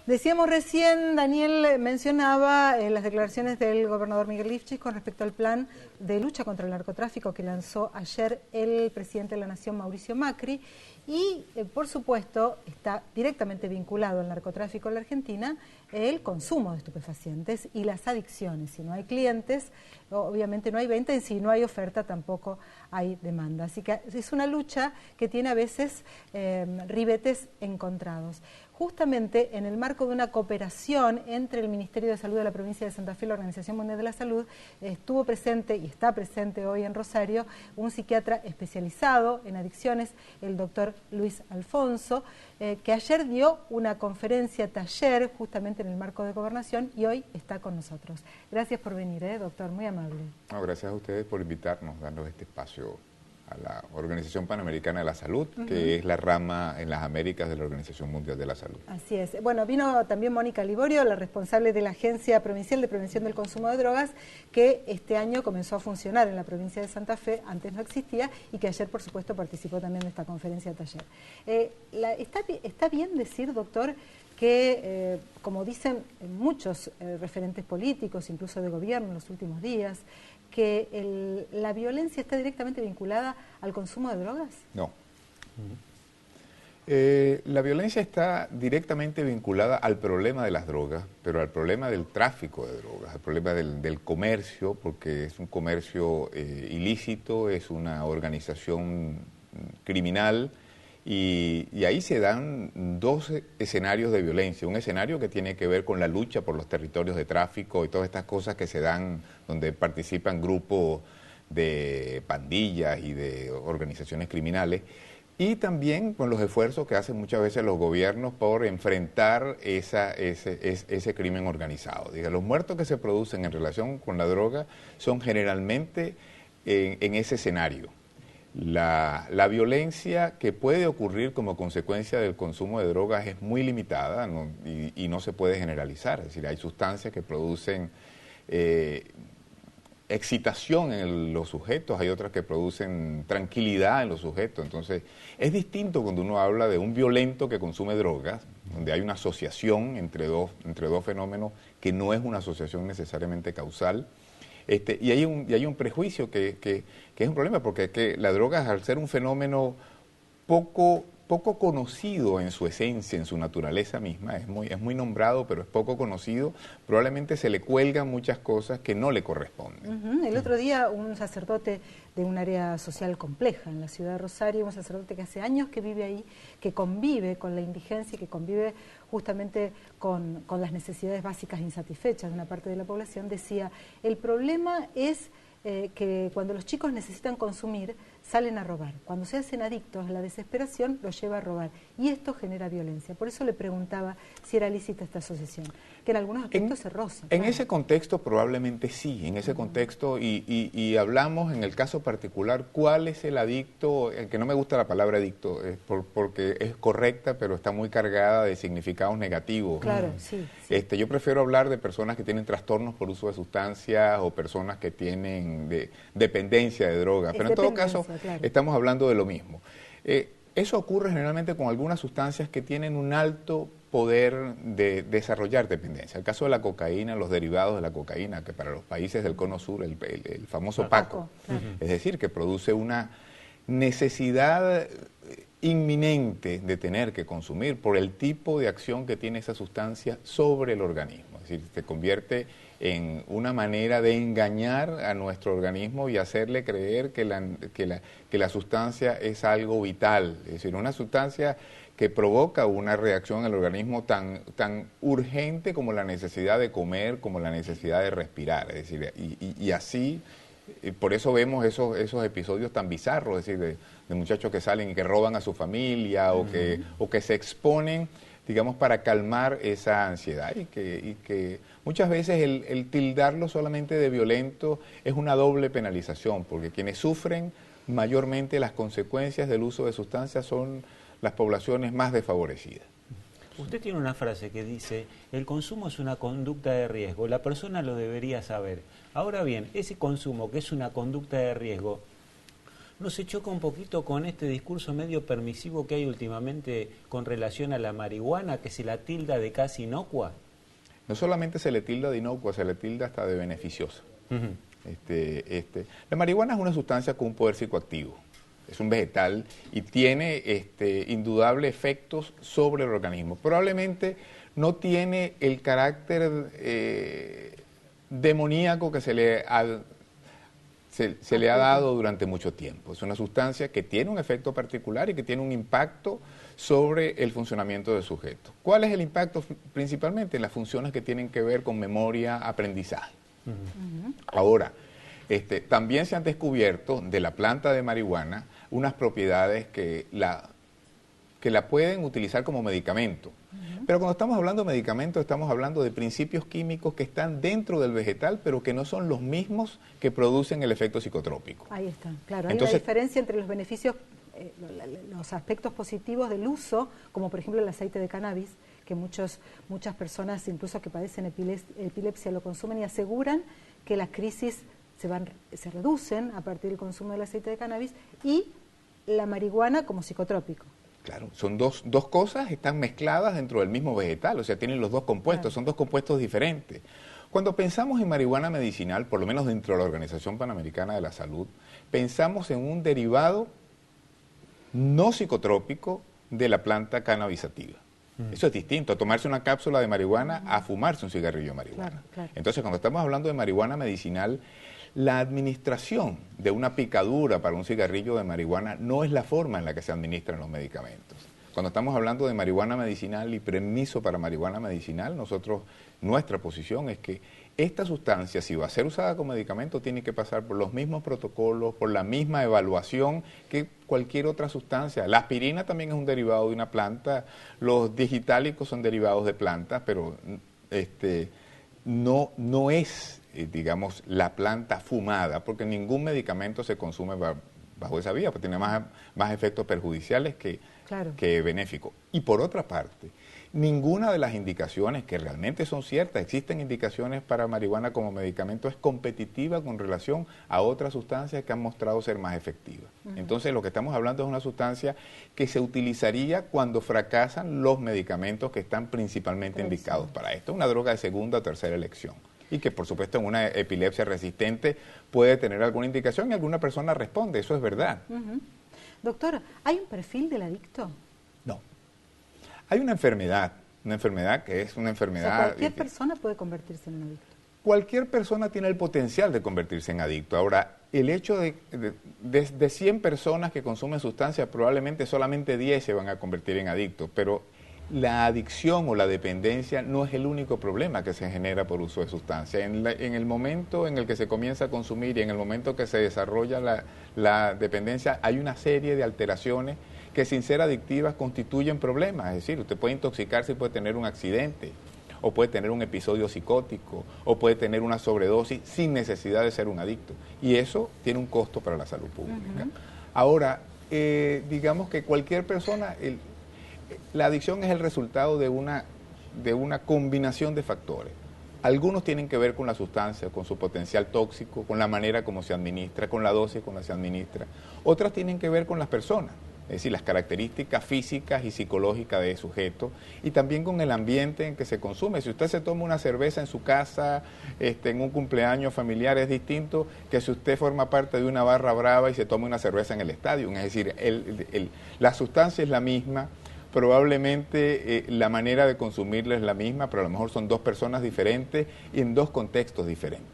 Decíamos recién, Daniel mencionaba las declaraciones del gobernador Miguel Lifchitz con respecto al plan de lucha contra el narcotráfico que lanzó ayer el presidente de la Nación, Mauricio Macri, y por supuesto está directamente vinculado al narcotráfico en la Argentina el consumo de estupefacientes y las adicciones. Si no hay clientes, obviamente no hay venta, y si no hay oferta tampoco hay demanda. Así que es una lucha que tiene a veces ribetes encontrados. Justamente en el marco de una cooperación entre el Ministerio de Salud de la provincia de Santa Fe y la Organización Mundial de la Salud, estuvo presente y está presente hoy en Rosario un psiquiatra especializado en adicciones, el doctor Luis Alfonso, que ayer dio una conferencia taller justamente en el marco de gobernación y hoy está con nosotros. Gracias por venir, doctor, muy amable. No, gracias a ustedes por invitarnos, darnos este espacio a la Organización Panamericana de la Salud, que es la rama en las Américas de la Organización Mundial de la Salud. Así es. Bueno, vino también Mónica Liborio, la responsable de la Agencia Provincial de Prevención del Consumo de Drogas, que este año comenzó a funcionar en la provincia de Santa Fe, antes no existía, y que ayer, por supuesto, participó también en esta conferencia de taller. ¿Está bien decir, doctor, que, como dicen muchos referentes políticos, incluso de gobierno en los últimos días, que la violencia está directamente vinculada al consumo de drogas? No. La violencia está directamente vinculada al problema de las drogas, pero al problema del tráfico de drogas, al problema del comercio, porque es un comercio ilícito, es una organización criminal, y ahí se dan dos escenarios de violencia. Un escenario que tiene que ver con la lucha por los territorios de tráfico y todas estas cosas que se dan donde participan grupos de pandillas y de organizaciones criminales, y también con los esfuerzos que hacen muchas veces los gobiernos por enfrentar ese crimen organizado. Diga, los muertos que se producen en relación con la droga son generalmente en ese escenario. La violencia que puede ocurrir como consecuencia del consumo de drogas es muy limitada, ¿no? y no se puede generalizar. Es decir, hay sustancias que producen excitación en los sujetos, hay otras que producen tranquilidad en los sujetos. Entonces, es distinto cuando uno habla de un violento que consume drogas, donde hay una asociación entre dos fenómenos que no es una asociación necesariamente causal. Y hay un prejuicio que es un problema, porque la droga, al ser un fenómeno poco conocido en su esencia, en su naturaleza misma, es muy nombrado, pero es poco conocido, probablemente se le cuelgan muchas cosas que no le corresponden. El otro día un sacerdote de un área social compleja en la ciudad de Rosario, un sacerdote que hace años que vive ahí, que convive con la indigencia y que convive justamente con las necesidades básicas insatisfechas de una parte de la población, decía, el problema es que cuando los chicos necesitan consumir, salen a robar. Cuando se hacen adictos, la desesperación los lleva a robar. Y esto genera violencia. Por eso le preguntaba si era lícita esta asociación, que en algunos aspectos se roza. En ese contexto probablemente sí, en ese contexto, y hablamos en el caso particular, ¿cuál es el adicto? Que no me gusta la palabra adicto, porque es correcta, pero está muy cargada de significados negativos. Claro, sí. Yo prefiero hablar de personas que tienen trastornos por uso de sustancias o personas que tienen dependencia de drogas, pero en todo caso claro, estamos hablando de lo mismo. Eso ocurre generalmente con algunas sustancias que tienen un alto poder de desarrollar dependencia. El caso de la cocaína, los derivados de la cocaína, que para los países del cono sur, el famoso Paco, claro, es decir, que produce una necesidad inminente de tener que consumir por el tipo de acción que tiene esa sustancia sobre el organismo. Es decir, se convierte en una manera de engañar a nuestro organismo y hacerle creer que la sustancia es algo vital. Es decir, una sustancia que provoca una reacción en el organismo tan urgente como la necesidad de comer, como la necesidad de respirar. Es decir, y así, por eso vemos esos episodios tan bizarros, es decir, de muchachos que salen y que roban a su familia o que se exponen, digamos, para calmar esa ansiedad, y que muchas veces el tildarlo solamente de violento es una doble penalización, porque quienes sufren mayormente las consecuencias del uso de sustancias son las poblaciones más desfavorecidas. Usted tiene una frase que dice, el consumo es una conducta de riesgo, la persona lo debería saber. Ahora bien, ese consumo que es una conducta de riesgo, ¿No se choca un poquito con este discurso medio permisivo que hay últimamente con relación a la marihuana, que se la tilda de casi inocua? No solamente se le tilda de inocua, se le tilda hasta de beneficiosa. La marihuana es una sustancia con un poder psicoactivo, es un vegetal y tiene indudables efectos sobre el organismo. Probablemente no tiene el carácter demoníaco que se le ha dado durante mucho tiempo. Es una sustancia que tiene un efecto particular y que tiene un impacto sobre el funcionamiento del sujeto. ¿Cuál es el impacto? Principalmente en las funciones que tienen que ver con memoria, aprendizaje. Ahora, también se han descubierto de la planta de marihuana unas propiedades que la pueden utilizar como medicamento. Pero cuando estamos hablando de medicamentos, estamos hablando de principios químicos que están dentro del vegetal, pero que no son los mismos que producen el efecto psicotrópico. Ahí está, claro. Hay una diferencia entre los beneficios, los aspectos positivos del uso, como por ejemplo el aceite de cannabis, que muchas personas, incluso que padecen epilepsia, lo consumen y aseguran que las crisis se reducen a partir del consumo del aceite de cannabis, y la marihuana como psicotrópico. Claro, son dos cosas, están mezcladas dentro del mismo vegetal, o sea, tienen los dos compuestos, claro. Son dos compuestos diferentes. Cuando pensamos en marihuana medicinal, por lo menos dentro de la Organización Panamericana de la Salud, pensamos en un derivado no psicotrópico de la planta cannabisativa. Eso es distinto, a tomarse una cápsula de marihuana a fumarse un cigarrillo de marihuana. Claro, claro. Entonces, cuando estamos hablando de marihuana medicinal, la administración de una picadura para un cigarrillo de marihuana no es la forma en la que se administran los medicamentos. Cuando estamos hablando de marihuana medicinal y permiso para marihuana medicinal, nuestra posición es que esta sustancia, si va a ser usada como medicamento, tiene que pasar por los mismos protocolos, por la misma evaluación que cualquier otra sustancia. La aspirina también es un derivado de una planta, los digitálicos son derivados de plantas, pero no es, digamos, la planta fumada, porque ningún medicamento se consume bajo esa vía, porque tiene más efectos perjudiciales que benéficos. Y por otra parte, ninguna de las indicaciones que realmente son ciertas, existen indicaciones para marihuana como medicamento, es competitiva con relación a otras sustancias que han mostrado ser más efectivas. Entonces, lo que estamos hablando es una sustancia que se utilizaría cuando fracasan los medicamentos que están principalmente indicados para esto. Una droga de segunda o tercera elección. Y que, por supuesto, en una epilepsia resistente puede tener alguna indicación y alguna persona responde, eso es verdad. Doctor, ¿hay un perfil del adicto? No. Hay una enfermedad que es una enfermedad... O sea, ¿cualquier persona puede convertirse en un adicto? Cualquier persona tiene el potencial de convertirse en adicto. Ahora, el hecho de 100 personas que consumen sustancias, probablemente solamente 10 se van a convertir en adictos, pero la adicción o la dependencia no es el único problema que se genera por uso de sustancias. En el momento en el que se comienza a consumir y en el momento que se desarrolla la dependencia, hay una serie de alteraciones que, sin ser adictivas, constituyen problemas. Es decir, usted puede intoxicarse y puede tener un accidente, o puede tener un episodio psicótico, o puede tener una sobredosis sin necesidad de ser un adicto. Y eso tiene un costo para la salud pública. Ahora, digamos que cualquier persona... La adicción es el resultado de una combinación de factores. Algunos tienen que ver con la sustancia, con su potencial tóxico, con la manera como se administra, con la dosis con la que se administra. Otras tienen que ver con las personas, es decir, las características físicas y psicológicas del sujeto, y también con el ambiente en que se consume. Si usted se toma una cerveza en su casa, en un cumpleaños familiar, es distinto que si usted forma parte de una barra brava y se toma una cerveza en el estadio. Es decir, la sustancia es la misma. Probablemente la manera de consumirla es la misma, pero a lo mejor son dos personas diferentes y en dos contextos diferentes.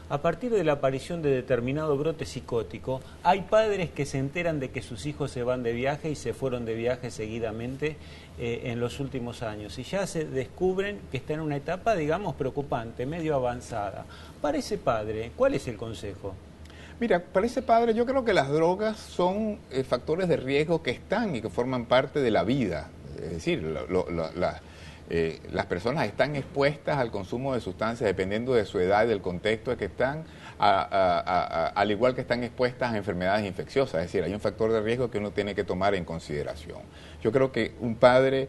A partir de la aparición de determinado brote psicótico, hay padres que se enteran de que sus hijos se van de viaje y se fueron de viaje seguidamente en los últimos años, y ya se descubren que está en una etapa, digamos, preocupante, medio avanzada. Para ese padre, ¿cuál es el consejo? Mira, para ese padre yo creo que las drogas son factores de riesgo que están y que forman parte de la vida. Es decir, las personas están expuestas al consumo de sustancias dependiendo de su edad y del contexto en que están, al igual que están expuestas a enfermedades infecciosas. Es decir, hay un factor de riesgo que uno tiene que tomar en consideración. Yo creo que un padre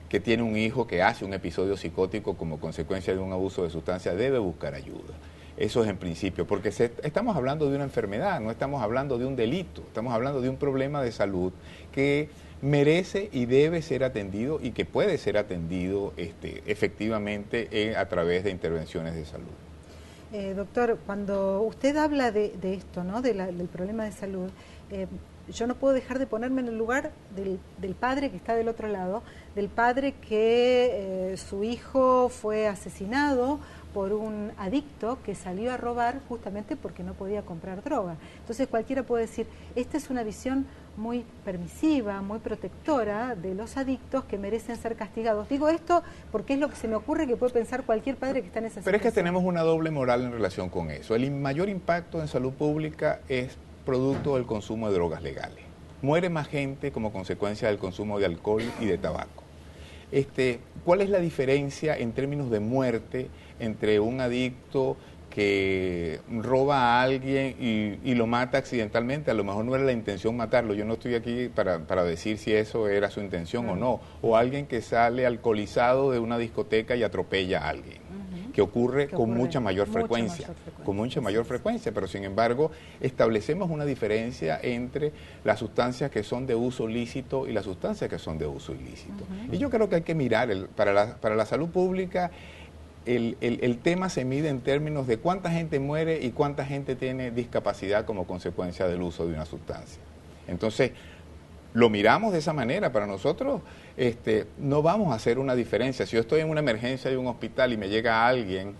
que tiene un hijo que hace un episodio psicótico como consecuencia de un abuso de sustancias debe buscar ayuda. Eso es en principio, porque estamos hablando de una enfermedad, no estamos hablando de un delito, estamos hablando de un problema de salud que merece y debe ser atendido y que puede ser atendido efectivamente a través de intervenciones de salud. Doctor, cuando usted habla de esto, ¿no? Del problema de salud, yo no puedo dejar de ponerme en el lugar del padre que está del otro lado, del padre que su hijo fue asesinado por un adicto que salió a robar justamente porque no podía comprar droga. Entonces cualquiera puede decir, esta es una visión muy permisiva, muy protectora de los adictos que merecen ser castigados. Digo esto porque es lo que se me ocurre que puede pensar cualquier padre que está en esa situación. Pero es que tenemos una doble moral en relación con eso. El mayor impacto en salud pública es producto del consumo de drogas legales. Muere más gente como consecuencia del consumo de alcohol y de tabaco. ¿Cuál es la diferencia en términos de muerte entre un adicto que roba a alguien y lo mata accidentalmente? A lo mejor no era la intención matarlo, yo no estoy aquí para decir si eso era su intención o no, o alguien que sale alcoholizado de una discoteca y atropella a alguien, que ocurre con mucha mayor frecuencia, pero sin embargo establecemos una diferencia entre las sustancias que son de uso lícito y las sustancias que son de uso ilícito. Y yo creo que hay que mirar, para la salud pública, el tema se mide en términos de cuánta gente muere y cuánta gente tiene discapacidad como consecuencia del uso de una sustancia. Entonces, lo miramos de esa manera. Para nosotros no vamos a hacer una diferencia. Si yo estoy en una emergencia de un hospital y me llega alguien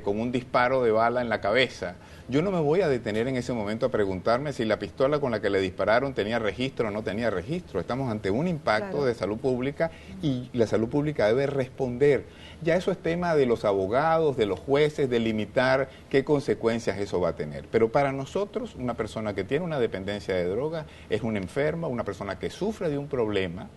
con un disparo de bala en la cabeza, yo no me voy a detener en ese momento a preguntarme si la pistola con la que le dispararon tenía registro o no tenía registro. Estamos ante un impacto de salud pública y la salud pública debe responder. Ya eso es tema de los abogados, de los jueces, de limitar qué consecuencias eso va a tener. Pero para nosotros, una persona que tiene una dependencia de droga es una enferma, una persona que sufre de un problema,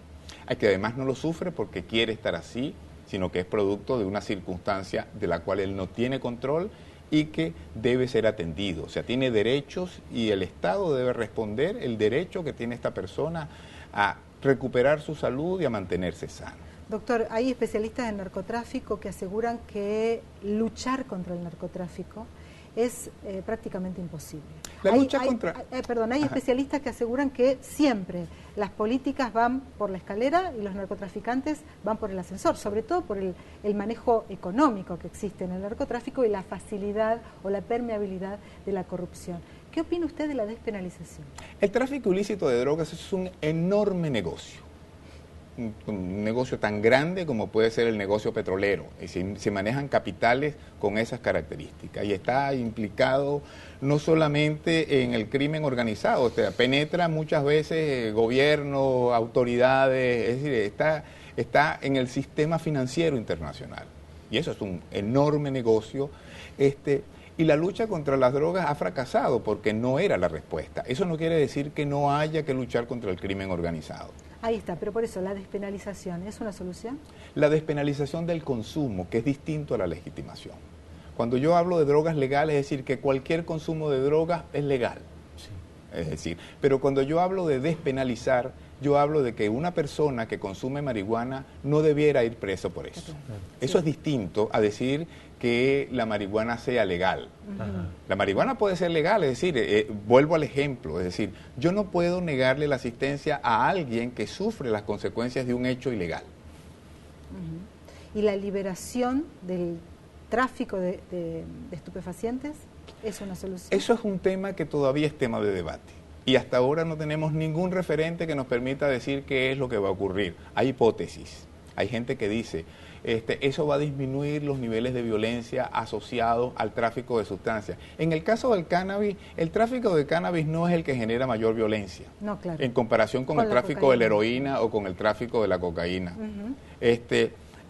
que además no lo sufre porque quiere estar así, sino que es producto de una circunstancia de la cual él no tiene control y que debe ser atendido. O sea, tiene derechos y el Estado debe responder el derecho que tiene esta persona a recuperar su salud y a mantenerse sano. Doctor, hay especialistas en narcotráfico que aseguran que luchar contra el narcotráfico es prácticamente imposible. Hay especialistas que aseguran que siempre las políticas van por la escalera y los narcotraficantes van por el ascensor, sobre todo por el manejo económico que existe en el narcotráfico y la facilidad o la permeabilidad de la corrupción. ¿Qué opina usted de la despenalización? El tráfico ilícito de drogas es un enorme negocio. Un negocio tan grande como puede ser el negocio petrolero, y se manejan capitales con esas características y está implicado no solamente en el crimen organizado, o sea, penetra muchas veces gobiernos, autoridades, es decir, está en el sistema financiero internacional y eso es un enorme negocio. Y la lucha contra las drogas ha fracasado porque no era la respuesta. Eso no quiere decir que no haya que luchar contra el crimen organizado. Ahí está, pero por eso, ¿la despenalización es una solución? La despenalización del consumo, que es distinto a la legitimación. Cuando yo hablo de drogas legales, es decir, que cualquier consumo de drogas es legal. Sí. Es decir, pero cuando yo hablo de despenalizar, yo hablo de que una persona que consume marihuana no debiera ir preso por eso. Eso es distinto a decir que la marihuana sea legal. La marihuana puede ser legal, es decir, vuelvo al ejemplo, es decir, yo no puedo negarle la asistencia a alguien que sufre las consecuencias de un hecho ilegal. ¿Y la liberación del tráfico de estupefacientes es una solución? Eso es un tema que todavía es tema de debate. Y hasta ahora no tenemos ningún referente que nos permita decir qué es lo que va a ocurrir. Hay hipótesis. Hay gente que dice, eso va a disminuir los niveles de violencia asociados al tráfico de sustancias. En el caso del cannabis, el tráfico de cannabis no es el que genera mayor violencia. No, claro. En comparación con el tráfico de la heroína o con el tráfico de la cocaína.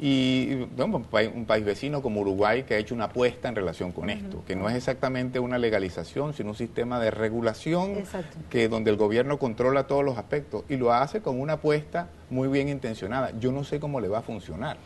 Y bueno, un país vecino como Uruguay que ha hecho una apuesta en relación con esto, que no es exactamente una legalización, sino un sistema de regulación donde el gobierno controla todos los aspectos y lo hace con una apuesta muy bien intencionada. Yo no sé cómo le va a funcionar.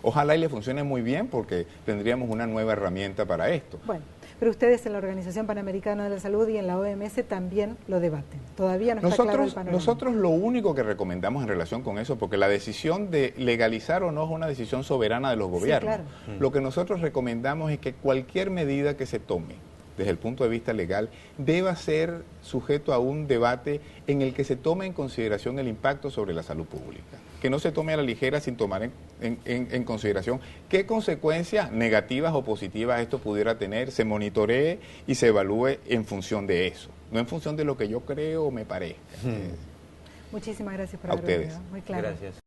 Ojalá y le funcione muy bien porque tendríamos una nueva herramienta para esto. Bueno, pero ustedes en la Organización Panamericana de la Salud y en la OMS también lo debaten. Todavía no está claro el panorama. Nosotros lo único que recomendamos en relación con eso, porque la decisión de legalizar o no es una decisión soberana de los gobiernos. Sí, claro. Lo que nosotros recomendamos es que cualquier medida que se tome desde el punto de vista legal, deba ser sujeto a un debate en el que se tome en consideración el impacto sobre la salud pública. Que no se tome a la ligera sin tomar en consideración qué consecuencias negativas o positivas esto pudiera tener, se monitoree y se evalúe en función de eso, no en función de lo que yo creo o me parezca. Muchísimas gracias por haber venido. Muy claro. Gracias.